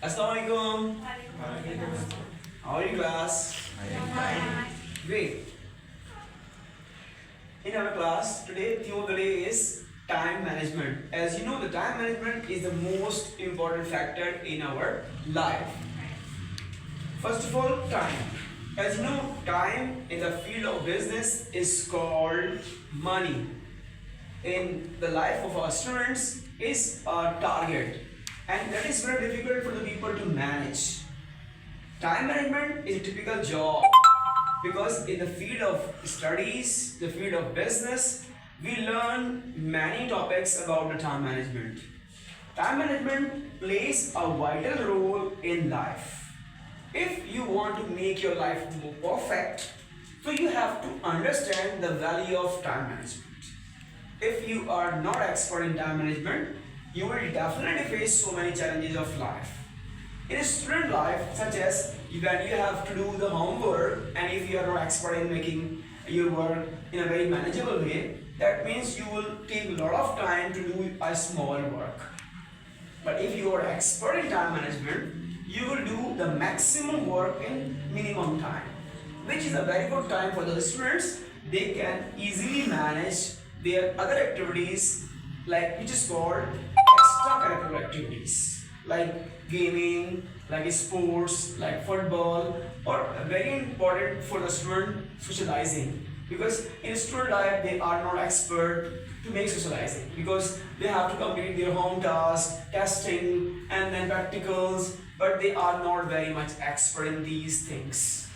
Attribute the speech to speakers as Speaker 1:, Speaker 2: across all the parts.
Speaker 1: Assalamualaikum. How are you, class? Great. In our class today, theme of the day is time management. As you know, the time management is the most important factor in our life. First of all, time. As you know, time in the field of business is called money. In the life of our students is a target, and that is very difficult for the people to manage. Time management is a typical job because in the field of studies, the field of business, we learn many topics about the time management. Time management plays a vital role in life. If you want to make your life more perfect, so you have to understand the value of time management. If you are not expert in time management, you will definitely face so many challenges of life. In a student life, such as when you have to do the homework, and if you are not expert in making your work in a very manageable way, that means you will take a lot of time to do a small work. But if you are expert in time management, you will do the maximum work in minimum time, which is a very good time for the students. They can easily manage their other activities, like which is called extracurricular activities, like gaming, like sports, like football, or very important for the student, socializing. Because in student life they are not expert to make socializing because they have to complete their home tasks, testing, and then practicals, but they are not very much expert in these things.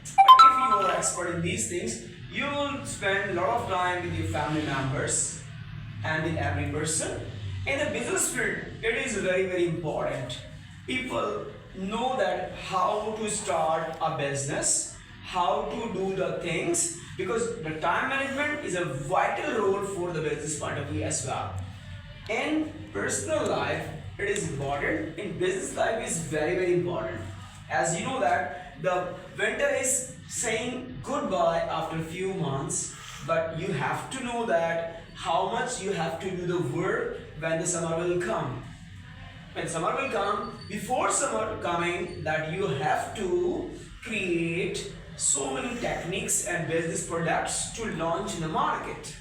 Speaker 1: But if you are expert in these things, you will spend a lot of time with your family members and with every person. In the business field, it is very important. People know that how to start a business, how to do the things, because the time management is a vital role for the business point of view as well. In personal life, it is important. In business life, is very important. As you know that the winter is saying goodbye after a few months, but you have to know that how much you have to do the work when the summer will come. When summer will come, before summer coming, that you have to create so many techniques and business products to launch in the market.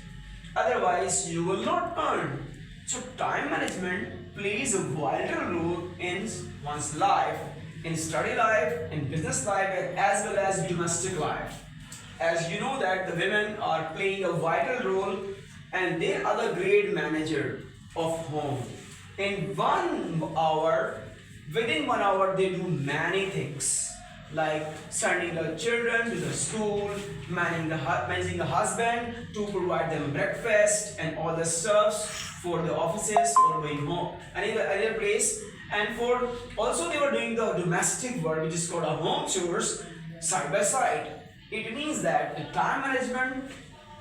Speaker 1: Otherwise, you will not earn. So time management plays a vital role in one's life, in study life, in business life, as well as domestic life. As you know that the women are playing a vital role and they are the great manager of home. In 1 hour, within 1 hour, they do many things like sending the children to the school, managing the husband to provide them breakfast and all the stuffs for the offices or going home and in the other place. And for also they were doing the domestic work, which is called a home chores, side by side. It means that the time management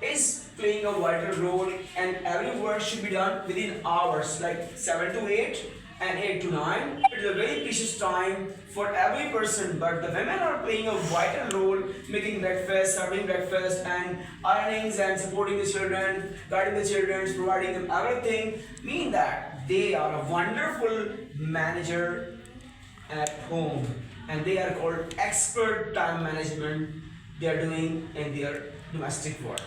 Speaker 1: is playing a vital role, and every work should be done within hours, like 7 to 8 and 8 to 9. It is a very precious time for every person, but the women are playing a vital role, making breakfast, serving breakfast, and ironings and supporting the children, guiding the children, providing them everything. Mean that they are a wonderful manager at home, and they are called expert time management. They are doing in their domestic work.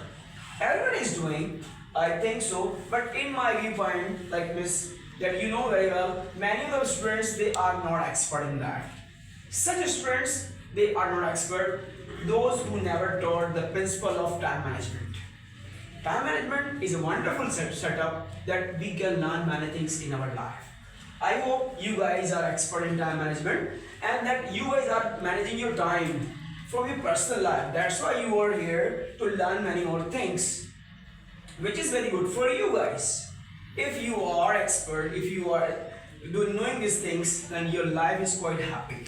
Speaker 1: Everyone is doing, I think so, but in my viewpoint, like Miss, that you know very well, many of the students they are not expert in that. Such students they are not expert. Those who never taught the principle of time management. Time management is a wonderful setup that we can learn many things in our life. I hope you guys are expert in time management and that you guys are managing your time from your personal life. That's why you are here to learn many more things, which is very good for you guys. If you are expert, if you are knowing these things, then your life is quite happy.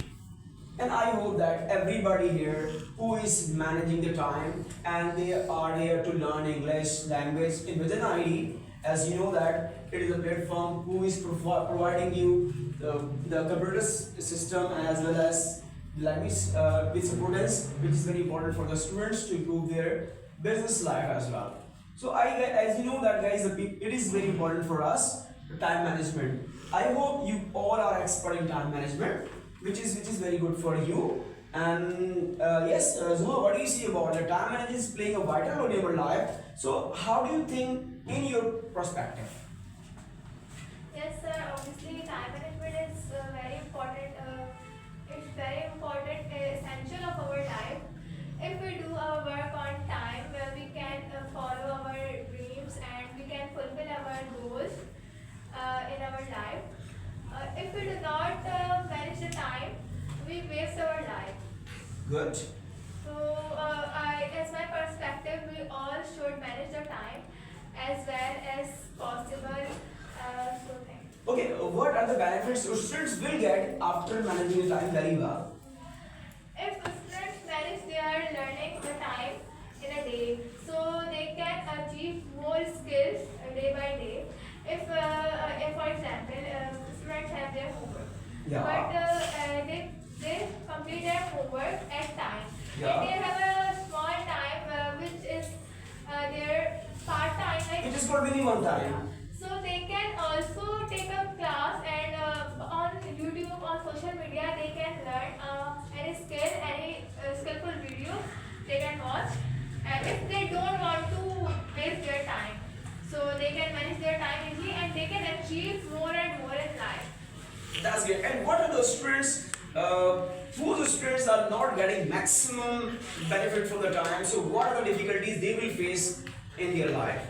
Speaker 1: And I hope that everybody here who is managing the time and they are here to learn English language in Vision ID, as you know that it is a platform who is providing you the computer system as well as language with importance, which is very important for the students to improve their business life as well. So as you know that guys, it is very important for us time management. I hope you all are expert in time management, which is very good for you. And yes, Zuha, what do you see about it? Time management is playing a vital role in your life. So, how do you think in your perspective?
Speaker 2: Yes, sir. Obviously, time management is very important. It's very important, essential of our life. If we do our work on time, we can follow our dreams and we can fulfill our goals in our life. If we do not manage the time, we waste our life.
Speaker 1: Good.
Speaker 2: So, as my perspective, we all should manage the time as well as possible. So, thank you.
Speaker 1: Okay, what are the benefits students will get after managing the time very well?
Speaker 2: If students manage their learning the time in a day, so they can achieve more skills day by day. If for example, students have their homework,
Speaker 1: Yeah.
Speaker 2: but they complete their homework at time,
Speaker 1: Yeah.
Speaker 2: and they have a small time which is their part time, like
Speaker 1: It is called minimum time.
Speaker 2: so they can also take a class and on YouTube, on social media, they can learn any skill, any skillful video they can watch. And if they don't want to waste their time, so they can manage their time easily and they can achieve more and more in life.
Speaker 1: That's great. And what are the students whose students are not getting maximum benefit from the time? So what are the difficulties they will face in their life?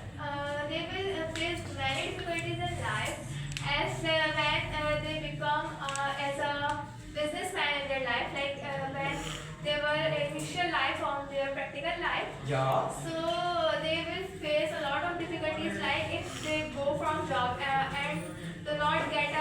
Speaker 2: They will face many difficulties in life as when they become as a businessman in their life, like when they were initial life on their practical life.
Speaker 1: Yeah.
Speaker 2: So they will face a lot of difficulties, like if they go from job and do not get